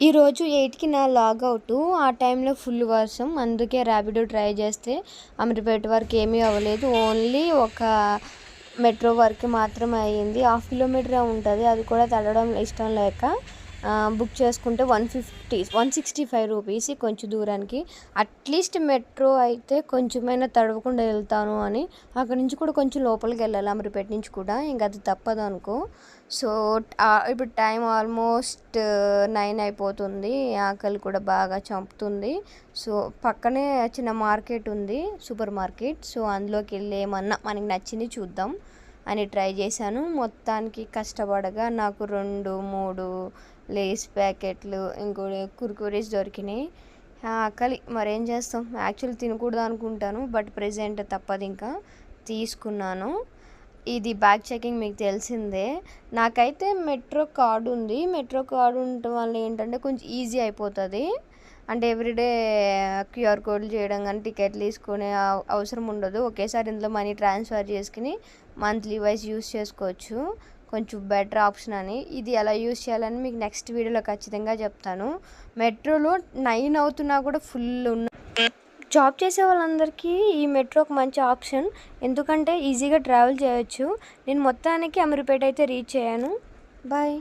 ఈరోజు 8కి నా లాగౌట్. ఆ టైంలో ఫుల్ వర్షం. అందుకే ర్యాపిడో ట్రై చేస్తే అమీర్పేట వరకు ఏమీ అవ్వలేదు. ఓన్లీ ఒక మెట్రో వరకు మాత్రమే అయ్యింది. హాఫ్ కిలోమీటరే ఉంటుంది. అది కూడా తడవడం ఇష్టం లేక బుక్ చేసుకుంటే 165 రూపీస్ కొంచెం దూరానికి. అట్లీస్ట్ మెట్రో అయితే కొంచెమైనా తడవకుండా వెళ్తాను అని అక్కడి నుంచి కూడా కొంచెం లోపలికి వెళ్ళాలి, అమీర్పేట నుంచి కూడా. ఇంకా అది తప్పదు అనుకో. సో ఇప్పుడు టైం ఆల్మోస్ట్ 9 అయిపోతుంది. ఆకలి కూడా బాగా చంపుతుంది. సో పక్కనే చిన్న మార్కెట్ ఉంది, సూపర్ మార్కెట్. సో అందులోకి వెళ్ళి ఏమన్నా మనకి నచ్చింది చూద్దాం అని ట్రై చేశాను. మొత్తానికి కష్టపడగా నాకు 2-3 లేస్ ప్యాకెట్లు, ఇంకోటి కుర్కురేస్ దొరికినాయి. ఆకలి మరేం చేస్తాం. యాక్చువల్లీ తినకూడదు అనుకుంటాను, బట్ ప్రెజెంట్ తప్పదు, ఇంకా తీసుకున్నాను. ఇది బ్యాగ్ చెకింగ్ మీకు తెలిసిందే. నాకైతే మెట్రో కార్డు ఉంది. మెట్రో కార్డు ఉండటం వల్ల ఏంటంటే కొంచెం ఈజీ అయిపోతుంది. అంటే ఎవ్రీడే క్యూఆర్ కోడ్లు చేయడం కానీ టికెట్లు తీసుకునే అవసరం ఉండదు. ఒకేసారి ఇందులో మనీ ట్రాన్స్ఫర్ చేసుకుని మంత్లీ వైజ్ యూస్ చేసుకోవచ్చు. కొంచెం బెటర్ ఆప్షన్ అని. ఇది ఎలా యూస్ చేయాలని మీకు నెక్స్ట్ వీడియోలో ఖచ్చితంగా చెప్తాను. మెట్రోలో 9 అవుతున్నా కూడా ఫుల్ ఉన్న జాబ్ చేసే వాళ్ళందరికీ ఈ మెట్రో ఒక మంచి ఆప్షన్. ఎందుకంటే ఈజీగా ట్రావెల్ చేయొచ్చు. నేను మొత్తానికి అమీర్పేట అయితే రీచ్ అయ్యాను. బాయ్.